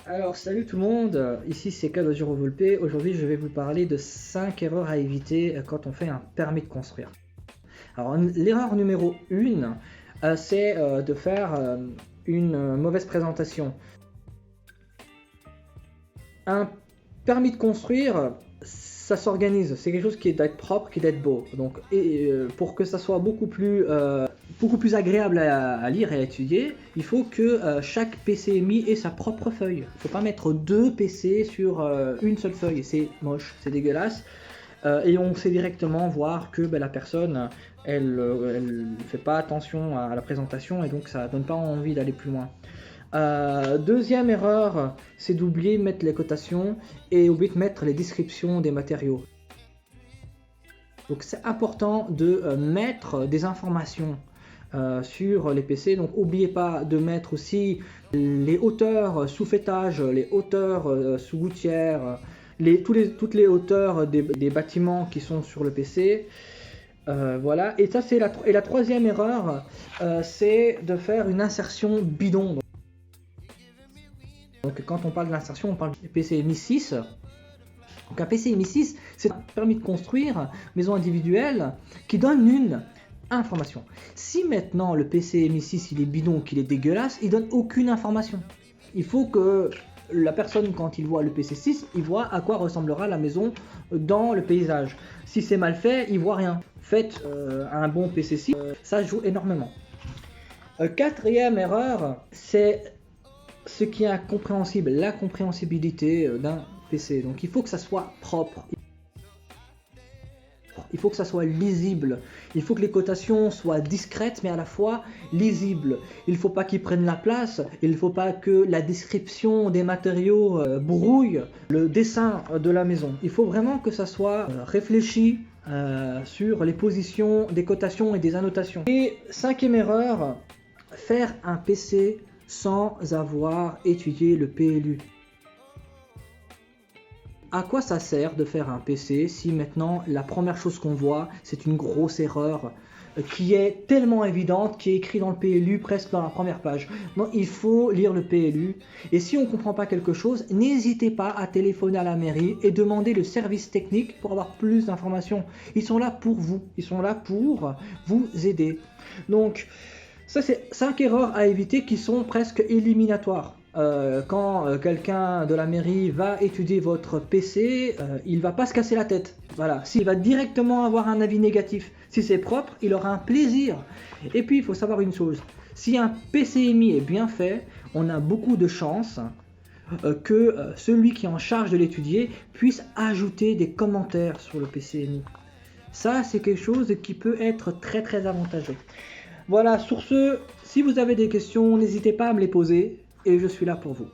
Alors salut tout le monde, ici c'est Calogero Volpe. Aujourd'hui je vais vous parler de 5 erreurs à éviter quand on fait un permis de construire. Alors l'erreur numéro 1, c'est de faire une mauvaise présentation. Un permis de construire, ça s'organise, c'est quelque chose qui est d'être propre, qui est d'être beau. Donc pour que ça soit beaucoup plus agréable à lire et à étudier, il faut que chaque PCMI ait sa propre feuille. Il ne faut pas mettre 2 PC sur une seule feuille, c'est moche, c'est dégueulasse. Et on sait directement voir que la personne, elle fait pas attention à la présentation et donc ça donne pas envie d'aller plus loin. Deuxième erreur, c'est d'oublier de mettre les cotations et oublier de mettre les descriptions des matériaux. Donc c'est important de mettre des informations sur les PC. Donc n'oubliez pas de mettre aussi les hauteurs sous faîtage, les hauteurs sous gouttière, toutes les hauteurs des bâtiments qui sont sur le PC. Voilà. Et ça c'est la troisième erreur, c'est de faire une insertion bidon. Donc quand on parle de l'insertion, on parle du PCMI 6. Donc un PCMI 6, c'est un permis de construire maison individuelle qui donne une information. Si maintenant le PCMI 6 il est bidon, qu'il est dégueulasse, il donne aucune information. Il faut que la personne, quand il voit le PC6, il voit à quoi ressemblera la maison dans le paysage. Si c'est mal fait, il voit rien. Faites un bon PC6, ça joue énormément. Quatrième erreur, c'est ce qui est incompréhensible, la compréhensibilité d'un PC. Donc il faut que ça soit propre, il faut que ça soit lisible, il faut que les cotations soient discrètes mais à la fois lisibles. Il ne faut pas qu'ils prennent la place, il ne faut pas que la description des matériaux brouille le dessin de la maison. Il faut vraiment que ça soit réfléchi sur les positions des cotations et des annotations. Et cinquième erreur, faire un PC sans avoir étudié le PLU. À quoi ça sert de faire un PC si maintenant la première chose qu'on voit c'est une grosse erreur qui est tellement évidente, qui est écrite dans le PLU presque dans la première page. Non, il faut lire le PLU et si on ne comprend pas quelque chose, n'hésitez pas à téléphoner à la mairie et demander le service technique pour avoir plus d'informations. Ils sont là pour vous, ils sont là pour vous aider. Donc ça c'est 5 erreurs à éviter qui sont presque éliminatoires. Quand quelqu'un de la mairie va étudier votre PC, il va pas se casser la tête. Voilà, s'il va directement avoir un avis négatif, si c'est propre, il aura un plaisir. Et puis il faut savoir une chose, si un PCMI est bien fait, on a beaucoup de chances que celui qui est en charge de l'étudier puisse ajouter des commentaires sur le PCMI. Ça c'est quelque chose qui peut être très très avantageux. Voilà, sur ce, si vous avez des questions, n'hésitez pas à me les poser et je suis là pour vous.